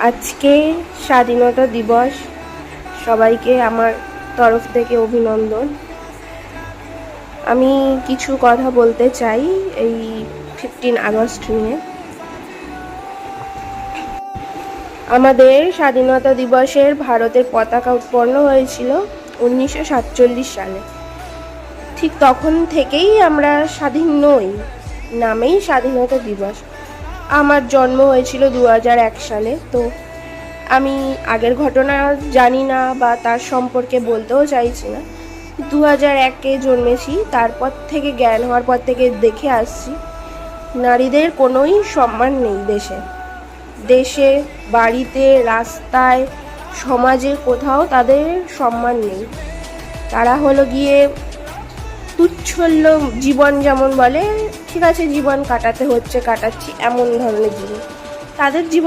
আজকে স্বাধীনতা দিবস, সবাইকে আমার তরফ থেকে অভিনন্দন। আমি কিছু কথা বলতে চাই এই 15 আগস্ট নিয়ে। আমাদের স্বাধীনতা দিবসের ভারতের পতাকা উৎপন্ন হয়েছিল 1947 সালে। ঠিক তখন থেকেই আমরা স্বাধীন নই, নামেই স্বাধীনতা দিবস। আমার জন্ম হয়েছিল 2001 সালে, তো আমি আগের ঘটনা জানি না বা তার সম্পর্কে বলতেও চাইছি না। 2001-এ জন্মেছি, তারপর থেকে জ্ঞান হওয়ার পর থেকে দেখে আসছি নারীদের কোনোই সম্মান নেই দেশে বাড়িতে, রাস্তায়, সমাজে কোথাও তাদের সম্মান নেই। তারা হলো গিয়ে তুচ্ছল্য জীবন, যেমন বলে ঠিক আছে জীবন কাটাতে হচ্ছে, কাটাচ্ছি, এমন ধরনের জীবন তাদের জীবন